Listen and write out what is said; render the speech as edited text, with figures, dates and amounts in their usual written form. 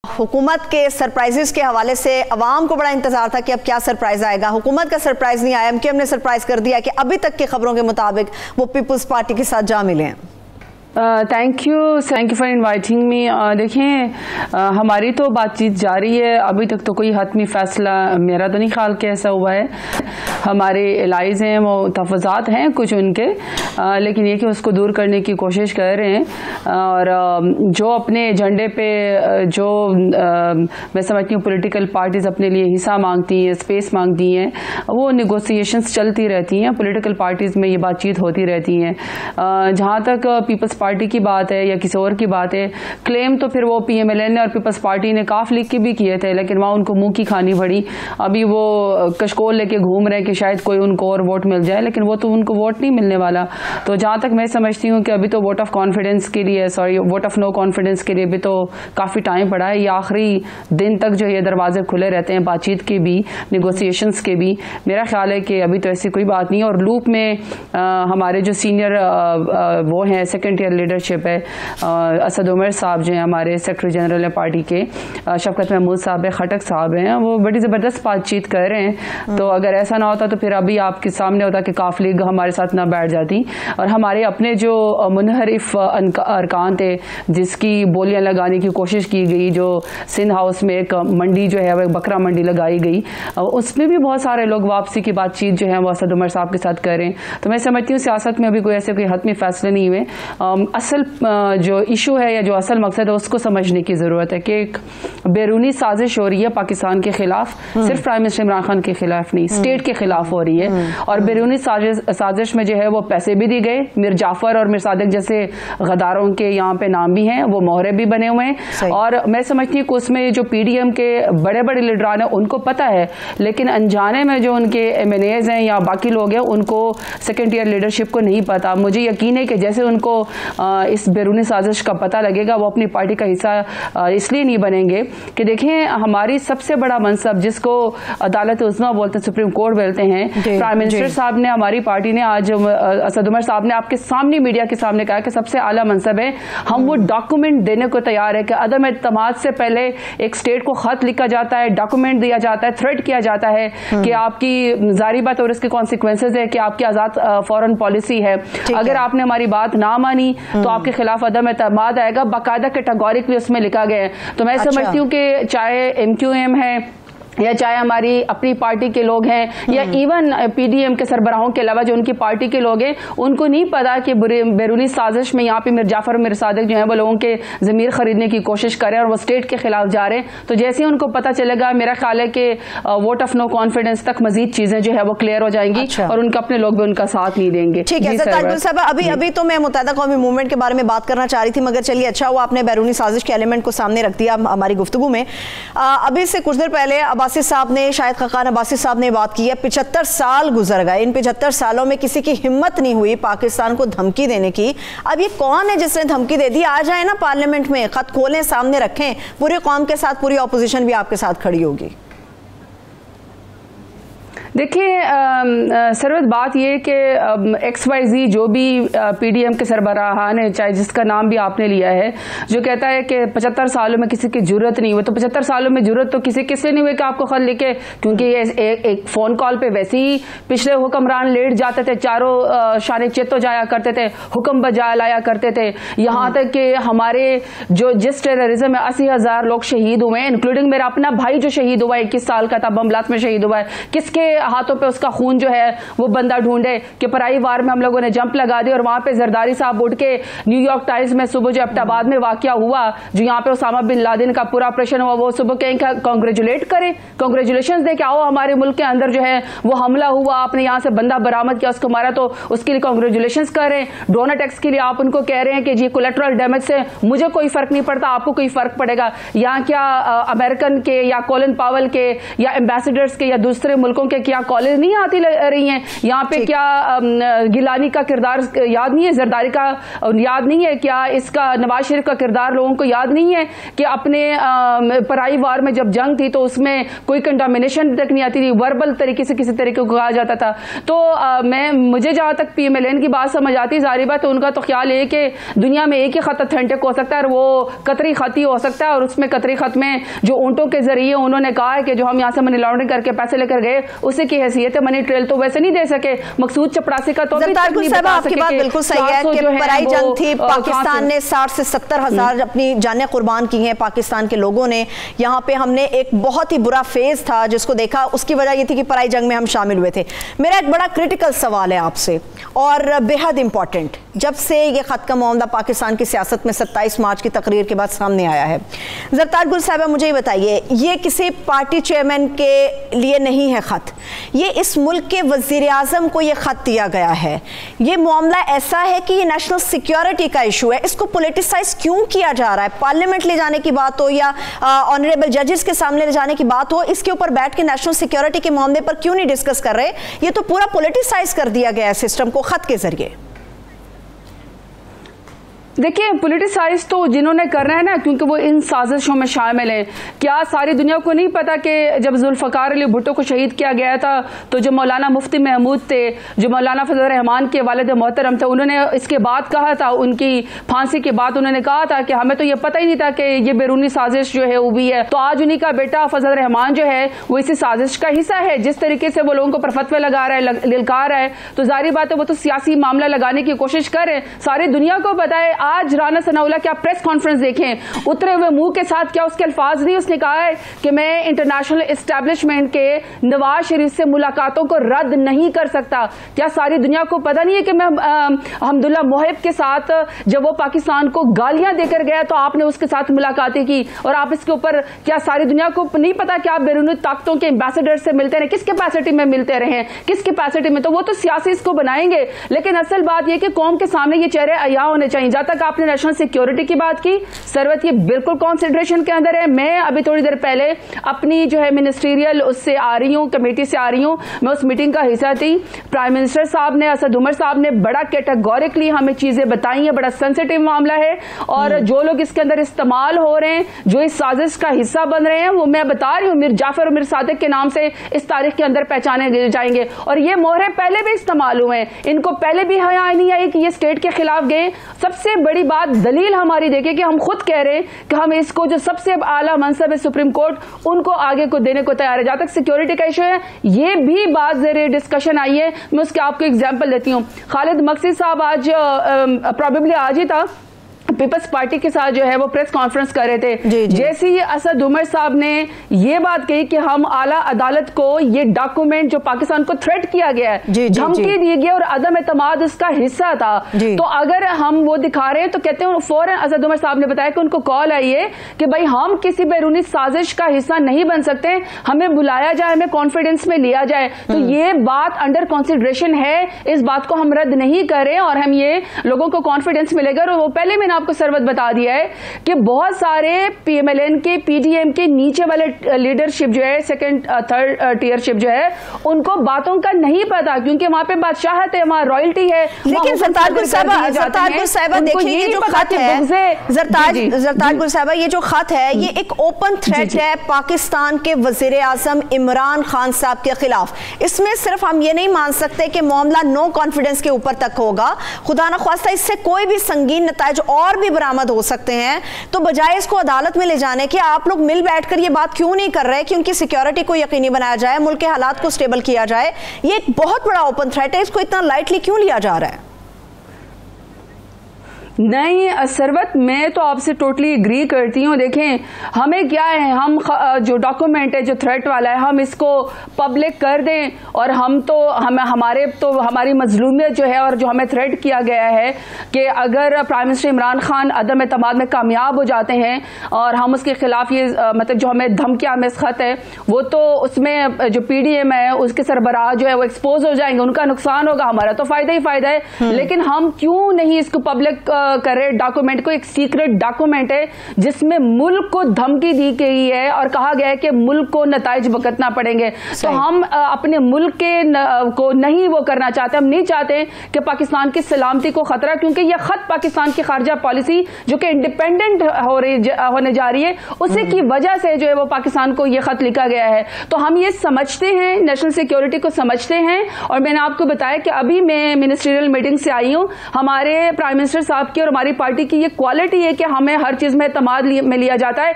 हुकूमत के सरप्राइजेस के हवाले से अवाम को बड़ा इंतजार था कि अब क्या सरप्राइज आएगा। हुकूमत का सरप्राइज नहीं आया, एमक्यूएम ने सरप्राइज कर दिया कि अभी तक की खबरों के मुताबिक वो पीपल्स पार्टी के साथ जा मिले हैं। Thank you for inviting me. देखें, हमारी तो बातचीत जारी है। अभी तक तो कोई हतमी फैसला मेरा तो नहीं ख्याल कि ऐसा हुआ है। हमारे एलाइज हैं, वो तफज़ात हैं कुछ उनके, लेकिन ये कि उसको दूर करने की कोशिश कर रहे हैं। और जो अपने एजेंडे पे जो मैं समझती हूँ पॉलिटिकल पार्टीज़ अपने लिए हिस्सा मांगती हैं, स्पेस मांगती हैं, वो नेगोशिएशंस चलती रहती हैं। पॉलिटिकल पार्टीज़ में ये बातचीत होती रहती हैं। जहाँ तक पीपल्स पार्टी की बात है या किसी और की बात है, क्लेम तो फिर वो पीएमएलएन ने और पीपल्स पार्टी ने काफ लिख के भी किए थे, लेकिन वहाँ उनको मुंह की खानी पड़ी। अभी वो कशकोल लेके घूम रहे हैं कि शायद कोई उनको और वोट मिल जाए, लेकिन वो तो उनको वोट नहीं मिलने वाला। तो जहाँ तक मैं समझती हूँ कि अभी तो वोट ऑफ कॉन्फिडेंस के लिए, वोट ऑफ नो कॉन्फिडेंस के लिए भी तो काफ़ी टाइम पड़ा है। ये आखिरी दिन तक जो ये दरवाजे खुले रहते हैं बातचीत के भी, नेगोशिएशंस के भी। मेरा ख्याल है कि अभी तो ऐसी कोई बात नहीं। और लूप में हमारे जो सीनियर वो हैं, सेकेंड ईयर लीडरशिप है, असद उमर साहब जो हैं हमारे सेक्रेटरी जनरल है पार्टी के, शफकत महमूद साहब है, खटक साहब हैं, वो बड़ी ज़बरदस्त बातचीत कर रहे हैं। तो अगर ऐसा ना होता तो फिर अभी आपके सामने होता कि काफ लीग हमारे साथ ना बैठ जाती और हमारे अपने जो मुनहरिफ अरकान थे जिसकी बोलियां लगाने की कोशिश की गई, जो सिंध हाउस में एक मंडी जो है वह बकरा मंडी लगाई गई, उसमें भी बहुत सारे लोग वापसी की बातचीत जो है वो असद उमर साहब के साथ कर रहे हैं। तो मैं समझती हूँ सियासत में अभी कोई ऐसे कोई हतमी फैसले नहीं हुए। असल जो इशू है या जो असल मकसद है उसको समझने की ज़रूरत है कि एक बैरूनी साजिश हो रही है पाकिस्तान के खिलाफ, सिर्फ प्राइम मिनिस्टर इमरान खान के खिलाफ नहीं, स्टेट के खिलाफ हो रही है। और बैरूनी साजिश में जो है वो पैसे भी दिए गए, मिर जाफर और मिर सादिक जैसे गद्दारों के यहाँ पे नाम भी हैं, वो मोहरे भी बने हुए हैं। और मैं समझती हूँ कि उसमें जो पीडीएम के बड़े बड़े लीडरान हैं उनको पता है, लेकिन अनजाने में जो उनके एमएनएज हैं या बाकी लोग हैं उनको सेकेंड ईयर लीडरशिप को नहीं पता। मुझे यकीन है कि जैसे उनको इस बैरूनी साजिश का पता लगेगा वो अपनी पार्टी का हिस्सा इसलिए नहीं बनेंगे कि देखें, हमारी सबसे बड़ा मनसब जिसको अदालत उज़्मा बोलते हैं, सुप्रीम कोर्ट बोलते हैं, प्राइम मिनिस्टर साहब ने, हमारी पार्टी ने आज असद उमर साहब ने आपके सामने मीडिया के सामने कहा कि सबसे आला मनसब है। हम वो डॉक्यूमेंट देने को तैयार है कि अदम एतमाद से पहले एक स्टेट को खत लिखा जाता है, डॉक्यूमेंट दिया जाता है, थ्रेट किया जाता है कि आपकी जारी बात और इसके कॉन्सिक्वेंसेज है कि आपकी आजाद फॉरेन पॉलिसी है। अगर आपने हमारी बात ना मानी तो आपके खिलाफ अदम एतमाद आएगा, बाकायदा कैटेगोरिकली उसमें लिखा गया है। तो मैं समझती हूँ कि चाहे एमक्यूएम है या चाहे हमारी अपनी पार्टी के लोग हैं या इवन पीडीएम के सरबराहों के अलावा जो उनकी पार्टी के लोग हैं, उनको नहीं पता कि बैरूनी साजिश में यहाँ पे मिर जाफर और मिर सादिक जो है वो लोगों के ज़मीर खरीदने की कोशिश करें और वो स्टेट के खिलाफ जा रहे हैं। तो जैसे ही उनको पता चलेगा, मेरा ख्याल है कि वोट ऑफ नो कॉन्फिडेंस तक मजीद चीजें जो है वो क्लियर हो जाएंगी और उनके अपने लोग भी उनका साथ नहीं देंगे। ठीक है साहब, अभी तो मैं मुत्तहिदा कौमी मूवमेंट के बारे में बात करना चाह रही थी, मगर चलिए अच्छा हुआ आपने बैरूनी साजिश के एलिमेंट को सामने रख दिया हमारी गुफ्तगू में। अभी से कुछ देर पहले अब्बासी साहब ने, शायद खकान अब्बासी साहब ने बात की है, 75 साल गुजर गए, इन 75 सालों में किसी की हिम्मत नहीं हुई पाकिस्तान को धमकी देने की। अब ये कौन है जिसने धमकी दे दी? आ जाए ना पार्लियामेंट में, खत खोलें, सामने रखें, पूरी कौम के साथ, पूरी ऑपोजिशन भी आपके साथ खड़ी होगी। देखिए सरवत, बात यह कि XYZ जो भी पीडीएम के सरबराहान है, चाहे जिसका नाम भी आपने लिया है, जो कहता है कि 75 सालों में किसी की जरूरत नहीं हुई, तो 75 सालों में जरूरत तो किससे नहीं हुई कि आपको खत लिखे? क्योंकि एक फ़ोन कॉल पे वैसे ही पिछले हुक्मरान लेट जाते थे, चारों शान चेतो जाया करते थे, हुक्म बजा लाया करते थे। यहाँ तक कि हमारे जिस टेररिज्म में 80,000 लोग शहीद हुए, इंक्लूडिंग मेरा अपना भाई जो शहीद हुआ 21 साल का था, बमलात में शहीद हुआ है, किसके हाथों पे उसका खून जो है वो बंदा ढूंढे कि पराई वार में हम लोगों ने जंप लगा दी और वहां पे जरदारी साहब उठ के न्यूयॉर्क टाइम्स में सुबह जो एबटाबाद में वाकया हुआ, जो यहाँ पे उसामा बिन लादेन का पूरा ऑपरेशन हुआ, वो सुबह कहीं का कांग्रेचुलेट करें, कांग्रेचुलेशन दे के आओ, हमारे मुल्क के अंदर जो है वो हमला हुआ, आपने यहाँ से बंदा बरामद किया, उसको मारा, तो उसके लिए कांग्रेचुलेशन करें। ड्रोन अटैक्स के लिए आप उनको कह रहे हैं कि जी कोलेटरल डैमेज से मुझे कोई फर्क नहीं पड़ता, आपको कोई फर्क पड़ेगा। यहाँ क्या अमेरिकन के या कॉलिन पावल के या एम्बेसडर्स के या दूसरे मुल्कों के क्या क्या कॉलेज नहीं आती रही हैं यहाँ पे? क्या गिलानी का किरदार याद नहीं है? जरदारी का याद नहीं है क्या? इसका नवाज शरीफ का किरदार लोगों को याद नहीं है कि अपने पराई वार में जब जंग थी तो उसमें कोई कंटामिनेशन तक नहीं आती थी, वर्बल तरीके से किसी तरीके को कहा जाता था। तो मुझे जहां तक PMLN की बात समझ आती, जारी बात तो उनका तो ख्याल है कि दुनिया में एक ही खत ऑथेंटिक हो सकता है और वो कतरी खत ही हो सकता है। और उसमें कतरी खत में जो ऊंटों के जरिए उन्होंने कहा है कि जो हम यहाँ से मनी लॉन्ड्रिंग करके पैसे लेकर गए उसी की हैसियत है मनी ट्रेल, तो वैसे नहीं दे सके। मकसूद चपरासी का तो आपकी बात बिल्कुल सही है कि पराई जंग थी, पाकिस्तान ने 60 से 70 हजार अपनी जानें कुर्बान की हैं पाकिस्तान के लोगों ने। यहाँ पे हमने एक बहुत ही बुरा फेज था जिसको देखा, उसकी वजह ये थी कि पराई जंग में हम शामिल हुए थे। मेरा एक बड़ा क्रिटिकल सवाल है आपसे और बेहद इंपॉर्टेंट, जब से ये खत का मामला पाकिस्तान की सियासत में 27 मार्च की तकरीर के बाद सामने आया है, जरतार गुल साहब मुझे ये बताइए, ये किसी पार्टी चेयरमैन के लिए नहीं है खत, ये इस मुल्क के वजीर आजम को ये खत दिया गया है। ये मामला ऐसा है कि ये नेशनल सिक्योरिटी का इशू है, इसको पॉलिटिसाइज क्यों किया जा रहा है? पार्लियामेंट ले जाने की बात हो या ऑनरेबल जजेस के सामने ले जाने की बात हो, इसके ऊपर बैठ के नेशनल सिक्योरिटी के मामले पर क्यों नहीं डिस्कस कर रहे? ये तो पूरा पॉलिटिसाइज कर दिया गया है सिस्टम को खत के जरिए। देखिए, पॉलिटिसाइज तो जिन्होंने करना है ना, क्योंकि वो इन साजिशों में शामिल हैं। क्या सारी दुनिया को नहीं पता कि जब जुल्फ़कार अली भुट्टो को शहीद किया गया था तो जो मौलाना मुफ्ती महमूद थे, जो मौलाना फजल रहमान के वालिद मोहतरम थे, उन्होंने इसके बाद कहा था, उनकी फांसी के बाद उन्होंने कहा था कि हमें तो ये पता ही नहीं था कि ये बैरूनी साजिश जो है वो भी है। तो आज उन्हीं का बेटा फजल रहमान जो है वो इसी साजिश का हिस्सा है। जिस तरीके से वो लोगों को पर फतवे लगा रहा है, ललकार रहा है, तो जाहिर बात है वो तो सियासी मामला लगाने की कोशिश कर रहे हैं। सारी दुनिया को पता है। आज राना सनाउल्लाह क्या प्रेस कॉन्फ्रेंस देखें, उतरे हुए मुंह के साथ क्या उसके अल्फाज नहीं, उसने कहा है कि मैं इंटरनेशनल एस्टेब्लिशमेंट के नवाज शरीफ से मुलाकातों को रद्द नहीं कर सकता। क्या सारी दुनिया को पता नहीं है कि मैं अहमदुल्ला मोहिब के साथ जब वो पाकिस्तान को गालियां देकर गया तो आपने उसके साथ मुलाकातें की, और आप इसके ऊपर क्या सारी दुनिया को नहीं पता कि आप बैरूनी ताकतों के एम्बेसडर से मिलते रहे? किस कैपेसिटी में मिलते रहे, किस कैपेसिटी में? तो वो तो सियासी इसको बनाएंगे, लेकिन असल बात यह कि कौम के सामने ये चेहरे अया होने चाहिए। जहां तक आपने नेशनल सिक्योरिटी की बात की, सरवत ये बिल्कुल कंसिडरेशन के अंदर है। मैं अभी थोड़ी देर पहले अपनी जो है मिनिस्ट्रियल उससे आ रही हूँ, कमेटी से आ रही हूँ, मैं उस मीटिंग का हिस्सा थी। प्राइम मिनिस्टर साहब ने, असद उमर साहब ने बड़ा कैटेगोरिकली हमें चीजें बताई हैं। बड़ा सेंसिटिव मामला है और जो लोग इसके अंदर इस्तेमाल हो रहे हैं, जो इस साजिश का हिस्सा बन रहे हैं, वो मैं बता रही हूँ मिर जाफर और मिर सादिक के नाम से इस तारीख के अंदर पहचाने जाएंगे। और ये मोहरे पहले भी इस्तेमाल हुए हैं, इनको पहले भी हया नहीं आई कि ये स्टेट के खिलाफ गए। सबसे बड़ी बात दलील हमारी देखिए कि हम खुद कह रहे हैं कि हम इसको जो सबसे आला मनसब है सुप्रीम कोर्ट, उनको आगे को देने को तैयार है। जहां तक सिक्योरिटी का इशू है, ये भी बात जरिए डिस्कशन आई है। मैं उसके आपको एग्जांपल देती हूँ। खालिद मकसी साहब आज प्रोबेबली आज ही था, पीपल्स पार्टी के साथ जो है वो प्रेस कॉन्फ्रेंस कर रहे थे। जैसे ही असद उमर साहब ने ये बात कही कि हम आला अदालत को ये डॉक्यूमेंट जो पाकिस्तान को थ्रेट किया गया है, धमकी दी गई और अदम एतमाद उसका हिस्सा था, तो अगर हम वो दिखा रहे हैं तो कहते हैं फौरन असद उमर साहब ने बताया कि उनको कॉल आई है कि भाई हम किसी बैरूनी साजिश का हिस्सा नहीं बन सकते, हमें बुलाया जाए, हमें कॉन्फिडेंस में लिया जाए। तो ये बात अंडर कंसिडरेशन है, इस बात को हम रद्द नहीं करें और हम ये लोगों को कॉन्फिडेंस में लेकर, और वो पहले मैंने आपको सरवत बता दिया है कि बहुत सारे PMLN के PDM के नीचे वाले लीडरशिप जो है, सेकंड थर्ड टीयरशिप जो है, उनको बातों का नहीं पता, क्योंकि वहां पे बादशाहत है, वहां रॉयल्टी है। लेकिन जरतार गुल साहिबा देखिए, ये जो खत है जरतार गुल साहिबा, ये जो खत है ये एक ओपन थ्रेट है पाकिस्तान के वजीर आजम इमरान खान साहब के खिलाफ। इसमें सिर्फ हम ये नहीं मान सकते कि मामला नो कॉन्फिडेंस के ऊपर तक होगा, खुदा न ख्वास्ता इससे कोई भी संगीन नताइज और भी बरामद हो सकते हैं। तो बजाय इसको अदालत में ले जाने के, आप लोग मिल बैठकर ये बात क्यों नहीं कर रहे कि उनकी सिक्योरिटी को यकीनी बनाया जाए, मुल्क के हालात को स्टेबल किया जाए? ये एक बहुत बड़ा ओपन थ्रेट है, इसको इतना लाइटली क्यों लिया जा रहा है? नहीं सरवत, मैं तो आपसे टोटली एग्री करती हूँ। देखें, हमें क्या है, हम जो डॉक्यूमेंट है जो थ्रेट वाला है, हम इसको पब्लिक कर दें और हमारी मजलूमियत जो है और जो हमें थ्रेट किया गया है कि अगर प्राइम मिनिस्टर इमरान खान अदम एतमाद में कामयाब हो जाते हैं और हम उसके खिलाफ ये मतलब जो हमें धमकियां में खत है, वो तो उसमें जो PDM है उसके सरबराह जो है वो एक्सपोज हो जाएंगे, उनका नुकसान होगा, हमारा तो फायदा ही फायदा है। लेकिन हम क्यों नहीं इसको पब्लिक कर रहे डॉक्यूमेंट को एक सीक्रेट डॉक्यूमेंट है जिसमें मुल्क को धमकी दी गई है और कहा गया है कि मुल्क को नताइज भुगतना पड़ेंगे। तो हम अपने मुल्क के को नहीं वो करना चाहते, हम नहीं चाहते कि पाकिस्तान की सलामती को खतरा, क्योंकि यह खत पाकिस्तान की खारजा पॉलिसी जो कि इंडिपेंडेंट होने जा रही है उसी की वजह से जो है वो पाकिस्तान को यह खत लिखा गया है। तो हम ये समझते हैं, नेशनल सिक्योरिटी को समझते हैं। और मैंने आपको बताया कि अभी मैं मिनिस्ट्रियल मीटिंग से आई हूं। हमारे प्राइम मिनिस्टर साहब की और हमारी पार्टी की ये क्वालिटी है कि हमें हर चीज में एतमाद में लिया जाता है।